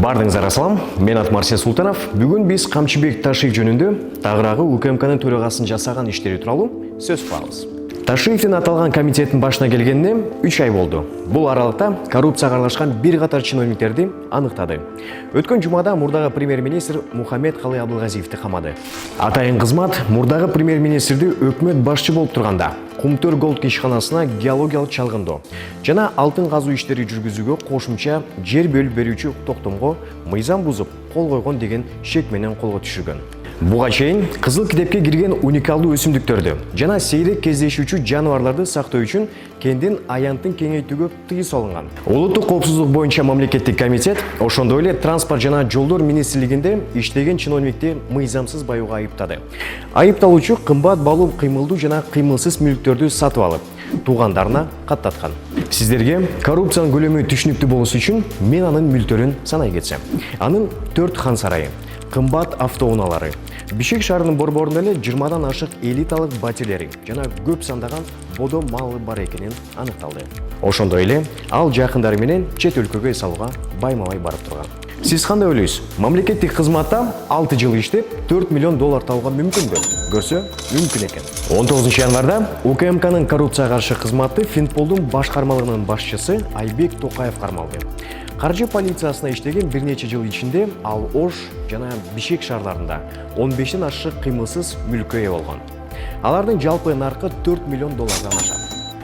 Бардыңыздар ассалам, мен аты Марсен Султанов. Бүгін біз Камчыбек Ташиев жөнүндө тагыраагы УКМКнын төрагасынын жасаган иштери тууралуу сөз кылабыз. Ташиевдин аталган комитеттин башына келгенине 3 ай болду. Бул аралыкта коррупцияга аралашкан бир катар чиновниктерди аныктады. Өткөн жумада мурдагы премьер-министр Мухаммед Калый Абылгазиевди камады. Атайын кызмат мурдагы премьер-министрди өкмөт башчы болуп турганда Кумтөр Голд ишканасына геологиялык чалгындоо жана алтын казуу иштери жүргүзүүгө кошумча жер бөлүп берүүчү токтомго мыйзам бузуп кол койгон деген шек менен колго түшүргөн. Буга чейин кызыл китепке кирген уникалдуу өсүмдүктөрдү жана сейрек кездешүүчү жаныбарларды сактоо үчүн кендин аянтын кеңейтүүгө тыюу салынган. Улуттук коопсуздук боюнча мамлекеттик комитет ошондой эле транспорт жана жолдор министрлигинде иштеген чиновникти мыйзамсыз баюуга айыптады. Айыпталуучу кымбат баалуу кыймылдуу жана кыймылсыз мүлктөрдү сатып алып, туугандарына каттаткан. Сиздерге коррупциянын көлөмү түшүнүктүү болушу үчүн мен анын мүлктөрүн санай кетсем. Анын 4 хан сарайы, кымбат автоунаалары, Бишкек шаарынын борборунда эле 20дан ашык элиталык батирлери жана көп сандаган бодо малы бар экенин аныкталды. Ошондой эле ал жакындары менен чет өлкөгө эс алууга байма-бай барып турган. Сиз кандай ойлойсуз? Мамлекеттик кызматта 6 жыл иштеп, 4 миллион доллар табууга мүмкүнбү? Көрсө, мүмкүн экен. 19 январда УКМКнын коррупцияга каршы кызматы Финполдун башкармалыгынын башчысы Айбек Токаев кармалды. Каржы полициясына иштеген бир нече жыл ичинде ал Ош жана Бишкек шаарларында 15ден ашык кыймылсыз мүлккө ээ болгон. Алардын жалпы наркы 4 миллион доллардан ашат.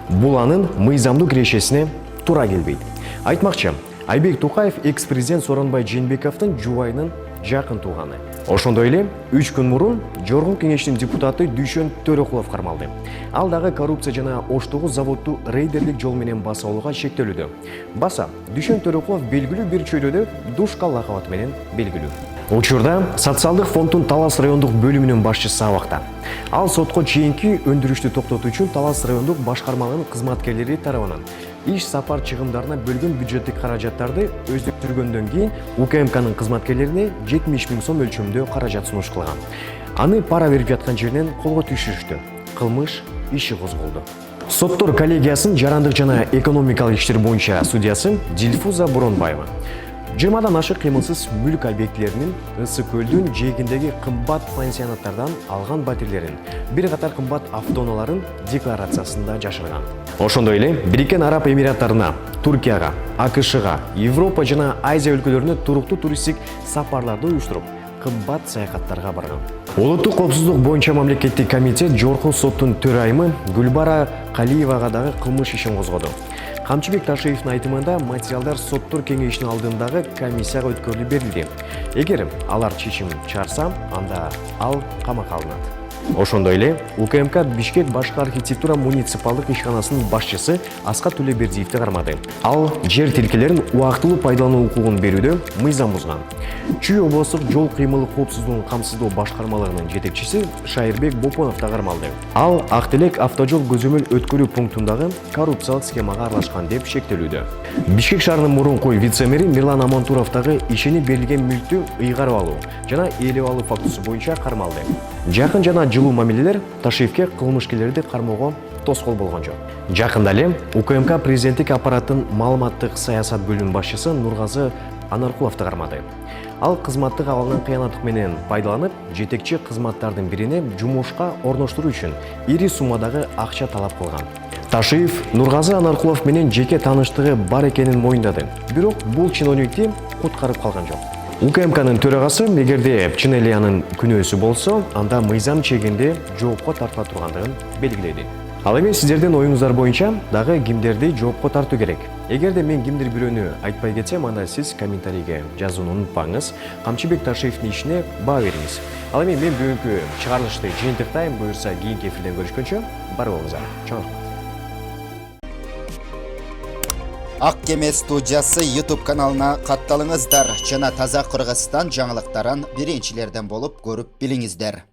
Бул анын мыйзамдуу кирешесине туура келбейт. Айтмакчы, Айбек Токаев экс-президент Сооронбай Жээнбековдун жубайынын жакын тууганы. Ошондой эле 3 күн мурун Жоргон кеңештин депутаты Дүйшөн Төрөкулов кармалды. Ал дагы коррупция жана Оштогу заводду рейдерлик жол менен баса алууга шектелүүдө. Баса, Дүйшөн Төрөкулов белгилүү бир чөйрөдө Душка лакабаты менен белгилүү. Учурда социалдык фонддун Талас райондук бөлүмүнүн башчысы абакта. Ал сотко чейинки өндүрүштү токтотуу үчүн Талас райондук башкармалыгынын кызматкерлери тарабынан иш сапар чыгымдарына бөлгөн бюджеттик каражаттарды өздүктүргөндөн кийин УКМКнын кызматкерлерине 70 000 сом өлчөмдө каражат сунуш кылган. Аны пара берип жаткан жеринен колго түшүрүштү. Кылмыш иши козголду. Соттор коллегиясынын жарандык жана экономикалык иштер боюнча судьясы Дилфуза Буронбаева 20дан ашык кыймылсыз мүлк объектилеринин Ысык көлдүн жээгиндеги кымбат пансионаттардан алган батирлерин, бир катар кымбат автоунааларын декларациясында жашырган. Ошондой эле Бириккен Араб Эмираттарына, Туркияга, АКШга, Европа жана Азия өлкөлөрүнө туруктуу туристтик сапарларды уюштуруп, кымбат саякаттарга барган. Улуттук коопсуздук боюнча мамлекеттик комитет Жогорку соттун төрайымы Гүлбара Калиевага дагы кылмыш ишин козгоду. Камчыбек Ташиевдин айтымында материалдар соттор кеңешинин алдындагы комиссияга өткөрүлүп берилди. Эгер алар чечим чыгарса, анда ал камакка алынат. Ошондой эле УКМК Бишкек башкы архитектура муниципалдык ишканасынын башчысы Аскат Төлөбердиевди кармады. Ал жер тилкелерин убактылуу пайдалануу укугун берүүдө мыйзам бузган. Чүй облустук жол кыймылы коопсуздугун камсыздоо башкармалыгынын жетекчиси Шайырбек Бопонов да кармалды. Ал Актелек автожол көзөмөл өткөрүү пунктундагы коррупциялык схемага аралашкан деп шектелүүдө. Бишкек шаарынын мурунку вице-мэри Мирлан Амантуров дагы ишени берилген мүлктү ыйгарып алуу жана ээлеп алуу фактысы боюнча кармалды. Жакын жана жылуу мамилелер Ташиевке кылмышкерлерди кармоого тоскоол болгон жок. Жакында эле УКМК президенттик аппараттын маалыматтык саясат бөлүмүнүн башчысы Нургазы Анаркуловду кармады. Ал кызматтык абалынан кыянаттык менен пайдаланып, жетекчи кызматтардын бирине жумушка орноштуруу үчүн ири суммадагы акча талап кылган. Ташиев Нургазы Анаркулов менен жеке тааныштыгы бар экенин моюндады. Бирок бул чиновникти куткарып калган жок. УКМКнын төрагасы эгерде чын эле анын күнөөсү болсо, анда мыйзам чегинде жоопко тартыла тургандыгын белгиледи. Ал эми сиздердин оюңуздар боюнча дагы кимдерди жоопко тартуу керек? Эгерде мен кимдир бирөөнү айтпай кетсем, анда сиз комментарийге жазууну унутпаңыз. Камчыбек Ташиевдин ишине баа бериңиз. Ал эми мен бүгүнкү чыгарылышты жыйынтыктайм. Буюрса кийинки эфирден көрүшкөнчө бар болуңуздар. Чоң рахмат. Ак Кеме студиясы YouTube каналына катталыңыздар жана таза Кыргызстан жаңылыктарын биринчилерден болуп көрүп билиңиздер.